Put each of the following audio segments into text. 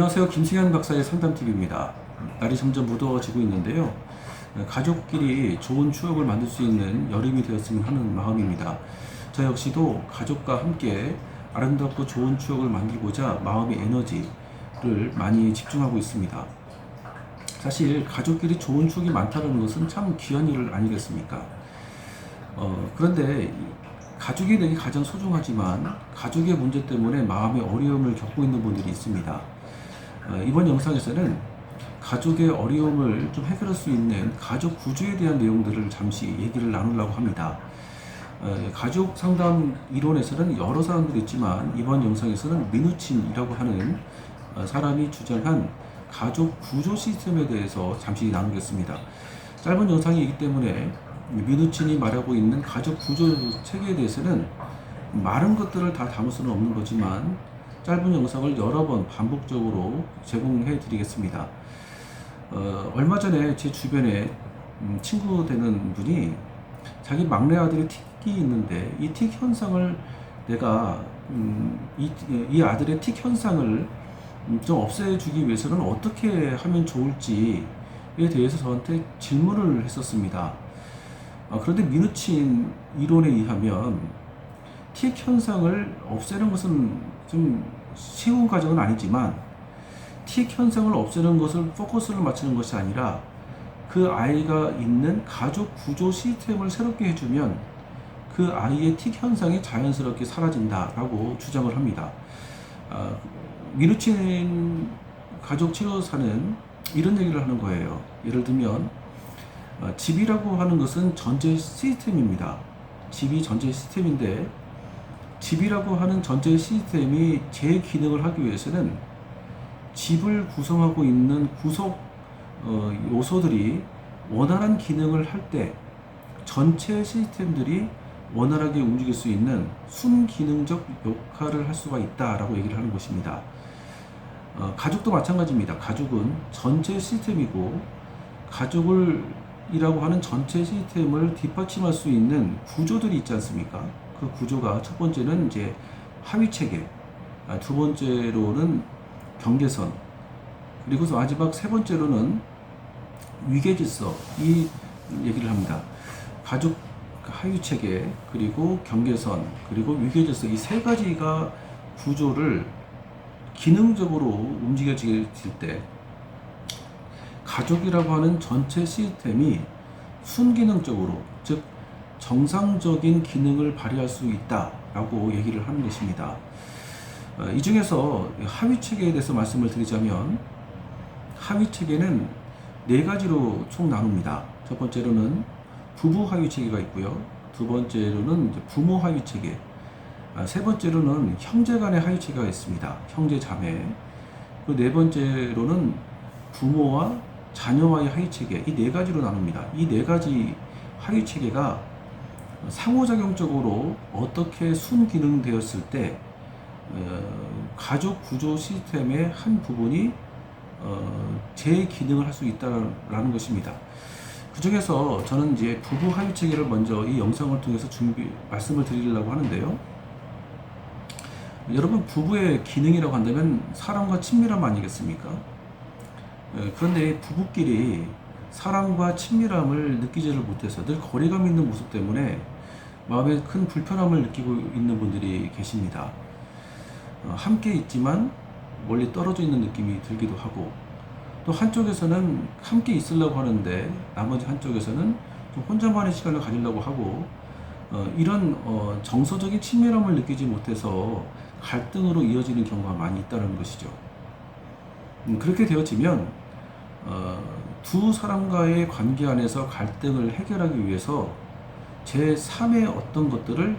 안녕하세요. 김승현 박사의 상담TV입니다. 날이 점점 무더워지고 있는데요. 가족끼리 좋은 추억을 만들 수 있는 여름이 되었으면 하는 마음입니다. 저 역시도 가족과 함께 아름답고 좋은 추억을 만들고자 마음의 에너지를 많이 집중하고 있습니다. 사실 가족끼리 좋은 추억이 많다는 것은 참 귀한 일 아니겠습니까? 그런데 가족이 내게 가장 소중하지만 가족의 문제 때문에 마음의 어려움을 겪고 있는 분들이 있습니다. 이번 영상에서는 가족의 어려움을 좀 해결할 수 있는 가족 구조에 대한 내용들을 잠시 얘기를 나누려고 합니다. 가족 상담 이론에서는 여러 사람들이 있지만 이번 영상에서는 미누친이라고 하는 사람이 주장한 가족 구조 시스템에 대해서 잠시 나누겠습니다. 짧은 영상이기 때문에 미누친이 말하고 있는 가족 구조 체계에 대해서는 많은 것들을 다 담을 수는 없는 거지만 짧은 영상을 여러 번 반복적으로 제공해 드리겠습니다. 얼마 전에 제 주변에 친구 되는 분이 자기 막내 아들이 틱이 있는데 이 틱 현상을 내가 이 아들의 틱 현상을 좀 없애주기 위해서는 어떻게 하면 좋을지에 대해서 저한테 질문을 했었습니다. 그런데 미누친 이론에 의하면 틱 현상을 없애는 것은 좀 쉬운 과정은 아니지만 틱 현상을 없애는 것을 포커스를 맞추는 것이 아니라 그 아이가 있는 가족 구조 시스템을 새롭게 해주면 그 아이의 틱 현상이 자연스럽게 사라진다라고 주장을 합니다. 미누친 가족 치료사는 이런 얘기를 하는 거예요. 예를 들면 집이라고 하는 것은 전제 시스템입니다. 집이 전제 시스템인데 집이라고 하는 전제 시스템이 제 기능을 하기 위해서는 집을 구성하고 있는 구성 요소들이 원활한 기능을 할 때 전체 시스템들이 원활하게 움직일 수 있는 순기능적 역할을 할 수가 있다라고 얘기를 하는 것입니다. 가족도 마찬가지입니다. 가족은 전체 시스템이고 가족이라고 하는 전체 시스템을 뒷받침할 수 있는 구조들이 있지 않습니까? 그 구조가 첫 번째는 이제 하위 체계, 두 번째로는 경계선, 그리고 마지막 세 번째로는 위계 질서, 이 얘기를 합니다. 가족 하위 체계, 그리고 경계선, 그리고 위계 질서, 이 세 가지가 구조를 기능적으로 움직여질 때 가족이라고 하는 전체 시스템이 순기능적으로, 즉 정상적인 기능을 발휘할 수 있다라고 얘기를 하는 것입니다. 이 중에서 하위 체계에 대해서 말씀을 드리자면 하위 체계는 네 가지로 총 나눕니다. 첫 번째로는 부부 하위 체계가 있고요. 두 번째로는 부모 하위 체계, 세 번째로는 형제 간의 하위 체계가 있습니다. 형제 자매. 그 네 번째로는 부모와 자녀와의 하위 체계, 이 네 가지로 나눕니다. 이 네 가지 하위 체계가 상호작용적으로 어떻게 순기능되었을 때 가족 구조 시스템의 한 부분이 제 기능을 할 수 있다라는 것입니다. 그 중에서 저는 이제 부부 하위 체계를 먼저 이 영상을 통해서 말씀을 드리려고 하는데요. 여러분, 부부의 기능이라고 한다면 사랑과 친밀함 아니겠습니까? 그런데 부부끼리 사랑과 친밀함을 느끼지를 못해서 늘 거리감 있는 모습 때문에 마음에 큰 불편함을 느끼고 있는 분들이 계십니다. 함께 있지만 멀리 떨어져 있는 느낌이 들기도 하고, 또 한쪽에서는 함께 있으려고 하는데 나머지 한쪽에서는 좀 혼자만의 시간을 가지려고 하고, 이런 정서적인 친밀함을 느끼지 못해서 갈등으로 이어지는 경우가 많이 있다는 것이죠. 그렇게 되어지면 두 사람과의 관계 안에서 갈등을 해결하기 위해서 제3의 어떤 것들을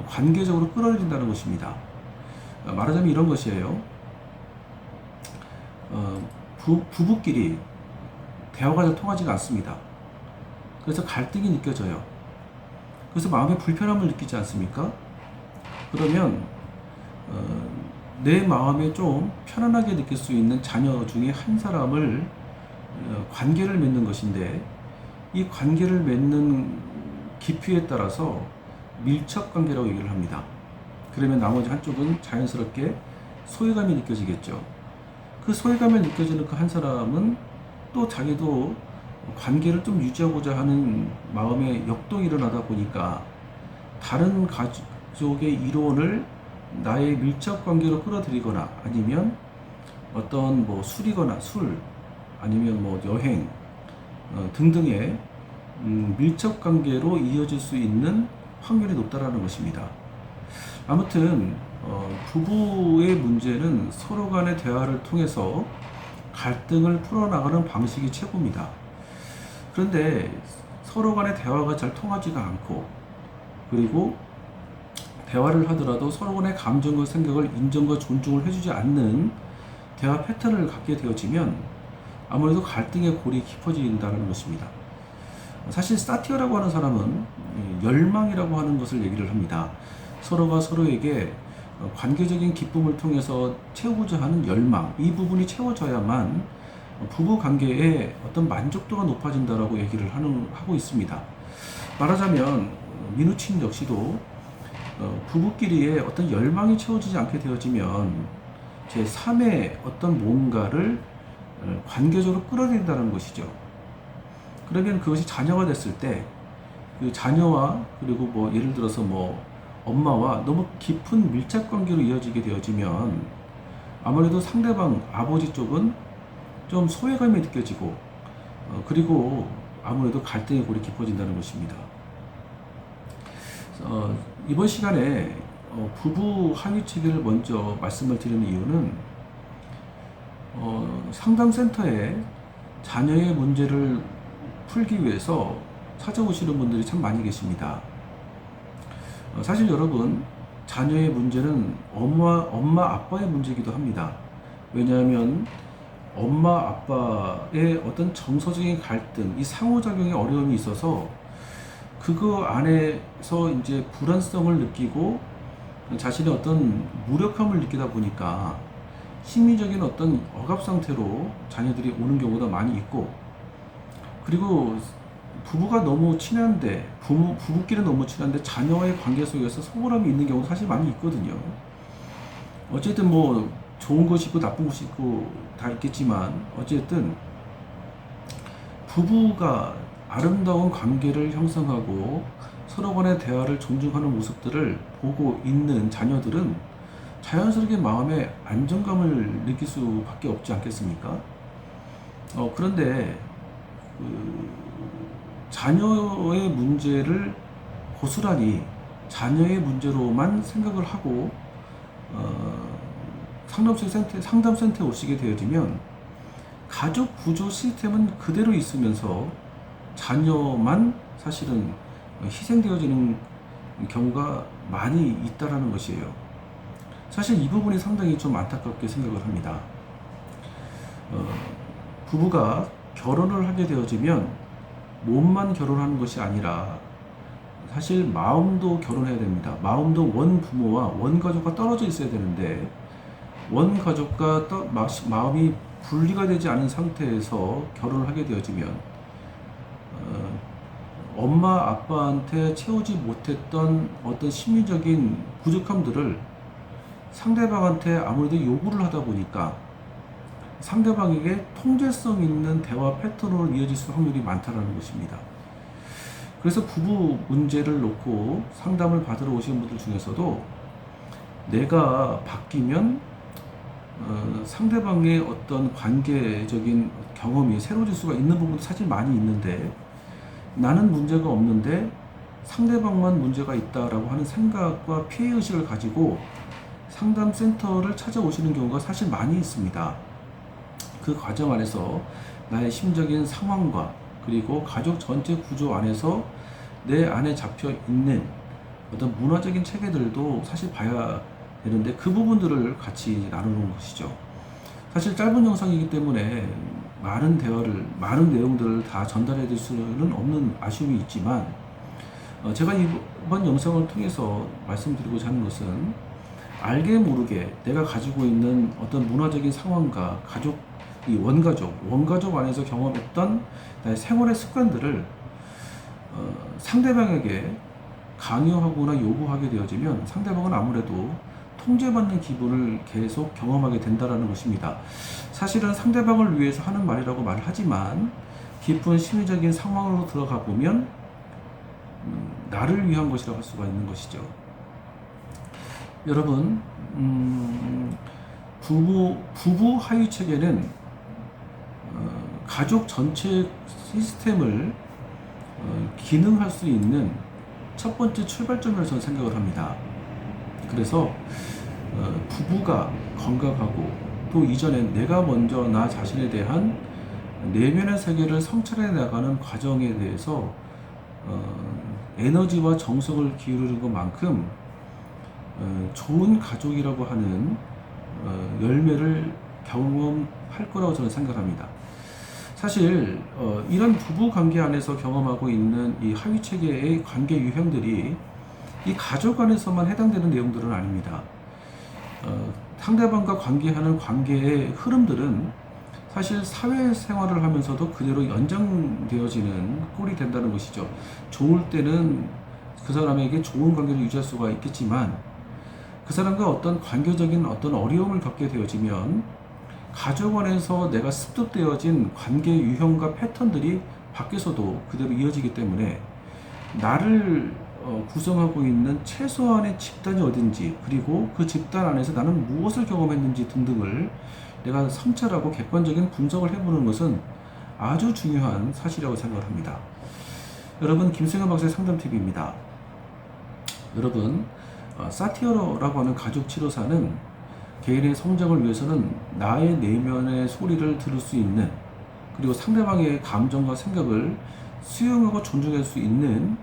관계적으로 끌어들인다는 것입니다. 말하자면 이런 것이에요. 부부끼리 대화가 잘 통하지가 않습니다. 그래서 갈등이 느껴져요. 그래서 마음에 불편함을 느끼지 않습니까? 그러면 내 마음에 좀 편안하게 느낄 수 있는 자녀 중에 한 사람을 관계를 맺는 것인데, 이 관계를 맺는 깊이에 따라서 밀착 관계라고 얘기를 합니다. 그러면 나머지 한쪽은 자연스럽게 소외감이 느껴지겠죠. 그 소외감이 느껴지는 그 한 사람은 또 자기도 관계를 좀 유지하고자 하는 마음의 역동이 일어나다 보니까 다른 가족의 일원을 나의 밀접 관계로 끌어들이거나 아니면 어떤 뭐 술이거나 술 아니면 뭐 여행 등등의 밀접 관계로 이어질 수 있는 확률이 높다라는 것입니다. 아무튼 부부의 문제는 서로 간의 대화를 통해서 갈등을 풀어나가는 방식이 최고입니다. 그런데 서로 간의 대화가 잘 통하지가 않고, 그리고 대화를 하더라도 서로 간의 감정과 생각을 인정과 존중을 해주지 않는 대화 패턴을 갖게 되어지면 아무래도 갈등의 골이 깊어진다는 것입니다. 사실 사티어라고 하는 사람은 열망이라고 하는 것을 얘기를 합니다. 서로가 서로에게 관계적인 기쁨을 통해서 채우고자 하는 열망, 이 부분이 채워져야만 부부 관계의 어떤 만족도가 높아진다라고 얘기를 하고 있습니다. 말하자면 민우친 역시도 부부끼리의 어떤 열망이 채워지지 않게 되어지면 제3의 어떤 뭔가를 관계적으로 끌어들인다는 것이죠. 그러면 그것이 자녀가 됐을 때 그 자녀와, 그리고 뭐 예를 들어서 뭐 엄마와 너무 깊은 밀착 관계로 이어지게 되어지면 아무래도 상대방 아버지 쪽은 좀 소외감이 느껴지고 그리고 아무래도 갈등의 골이 깊어진다는 것입니다. 이번 시간에 부부 합의 체계를 먼저 말씀을 드리는 이유는 상담센터에 자녀의 문제를 풀기 위해서 찾아오시는 분들이 참 많이 계십니다. 사실 여러분, 자녀의 문제는 엄마 아빠의 문제이기도 합니다. 왜냐하면 엄마 아빠의 어떤 정서적인 갈등, 이 상호작용의 어려움이 있어서 그거 안에서 이제 불안성을 느끼고 자신의 어떤 무력함을 느끼다 보니까 심리적인 어떤 억압 상태로 자녀들이 오는 경우가 많이 있고, 그리고 부부가 너무 친한데 부부끼리 너무 친한데 자녀와의 관계 속에서 소홀함이 있는 경우도 사실 많이 있거든요. 어쨌든 뭐 좋은 것이 있고 나쁜 것이 있고 다 있겠지만, 어쨌든 부부가 아름다운 관계를 형성하고 서로 간의 대화를 존중하는 모습들을 보고 있는 자녀들은 자연스럽게 마음에 안정감을 느낄 수밖에 없지 않겠습니까? 그런데 자녀의 문제를 고스란히 자녀의 문제로만 생각을 하고 상담센터에 오시게 되어지면 가족 구조 시스템은 그대로 있으면서 자녀만 사실은 희생되어지는 경우가 많이 있다라는 것이에요. 사실 이 부분이 상당히 좀 안타깝게 생각을 합니다. 부부가 결혼을 하게 되어지면 몸만 결혼하는 것이 아니라 사실 마음도 결혼해야 됩니다. 마음도 원 부모와 원 가족과 떨어져 있어야 되는데, 원 가족과 마음이 분리가 되지 않은 상태에서 결혼을 하게 되어지면 엄마 아빠한테 채우지 못했던 어떤 심리적인 부족함들을 상대방한테 아무래도 요구를 하다 보니까 상대방에게 통제성 있는 대화 패턴으로 이어질 수 확률이 많다는 것입니다. 그래서 부부 문제를 놓고 상담을 받으러 오시는 분들 중에서도 내가 바뀌면 상대방의 어떤 관계적인 경험이 새로워질 수가 있는 부분도 사실 많이 있는데, 나는 문제가 없는데 상대방만 문제가 있다라고 하는 생각과 피해의식을 가지고 상담센터를 찾아오시는 경우가 사실 많이 있습니다. 그 과정 안에서 나의 심적인 상황과 그리고 가족 전체 구조 안에서 내 안에 잡혀 있는 어떤 문화적인 체계들도 사실 봐야 되는데, 그 부분들을 같이 나누는 것이죠. 사실 짧은 영상이기 때문에 많은 내용들을 다 전달해 드릴 수는 없는 아쉬움이 있지만, 제가 이번 영상을 통해서 말씀드리고자 하는 것은 알게 모르게 내가 가지고 있는 어떤 문화적인 상황과 이 원가족 안에서 경험했던 나의 생활의 습관들을 상대방에게 강요하거나 요구하게 되어지면 상대방은 아무래도 통제받는 기분을 계속 경험하게 된다는 것입니다. 사실은 상대방을 위해서 하는 말이라고 말하지만 깊은 심리적인 상황으로 들어가 보면 나를 위한 것이라고 할 수가 있는 것이죠. 여러분, 부부 하위 체계는 가족 전체 시스템을 기능할 수 있는 첫 번째 출발점이라고 저는 생각을 합니다. 그래서 부부가 건강하고 또 이전에 내가 먼저 나 자신에 대한 내면의 세계를 성찰해 나가는 과정에 대해서 에너지와 정성을 기울이는 것만큼 좋은 가족이라고 하는 열매를 경험할 거라고 저는 생각합니다. 사실 이런 부부 관계 안에서 경험하고 있는 이 하위 체계의 관계 유형들이 이 가족 안에서만 해당되는 내용들은 아닙니다. 상대방과 관계하는 관계의 흐름들은 사실 사회생활을 하면서도 그대로 연장되어지는 꼴이 된다는 것이죠. 좋을 때는 그 사람에게 좋은 관계를 유지할 수가 있겠지만 그 사람과 어떤 관계적인 어떤 어려움을 겪게 되어지면 가족 안에서 내가 습득되어진 관계 유형과 패턴들이 밖에서도 그대로 이어지기 때문에 나를 구성하고 있는 최소한의 집단이 어딘지, 그리고 그 집단 안에서 나는 무엇을 경험했는지 등등을 내가 성찰하고 객관적인 분석을 해보는 것은 아주 중요한 사실이라고 생각을 합니다. 여러분, 김승현 박사의 상담TV입니다. 여러분, 사티어라고 하는 가족치료사는 개인의 성장을 위해서는 나의 내면의 소리를 들을 수 있는, 그리고 상대방의 감정과 생각을 수용하고 존중할 수 있는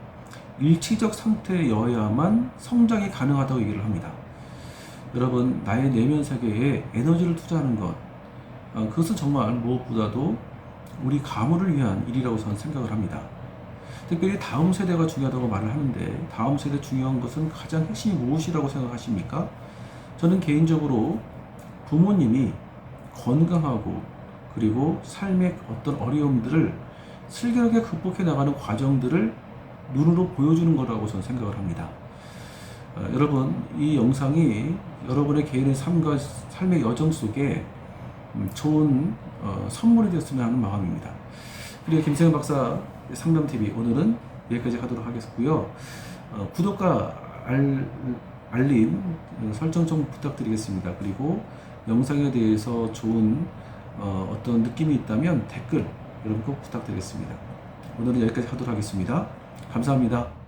일치적 상태여야만 성장이 가능하다고 얘기를 합니다. 여러분, 나의 내면 세계에 에너지를 투자하는 것, 그것은 정말 무엇보다도 우리 가문을 위한 일이라고 저는 생각을 합니다. 특별히 다음 세대가 중요하다고 말을 하는데, 다음 세대 중요한 것은 가장 핵심이 무엇이라고 생각하십니까? 저는 개인적으로 부모님이 건강하고 그리고 삶의 어떤 어려움들을 슬기롭게 극복해 나가는 과정들을 눈으로 보여주는 거라고 저는 생각을 합니다. 여러분, 이 영상이 여러분의 개인의 삶과 삶의 여정 속에 좋은 선물이 됐으면 하는 마음입니다. 그리고 김승현 박사 상담TV 오늘은 여기까지 하도록 하겠고요. 구독과 알림 설정 좀 부탁드리겠습니다. 그리고 영상에 대해서 좋은 어떤 느낌이 있다면 댓글 여러분 꼭 부탁드리겠습니다. 오늘은 여기까지 하도록 하겠습니다. 감사합니다.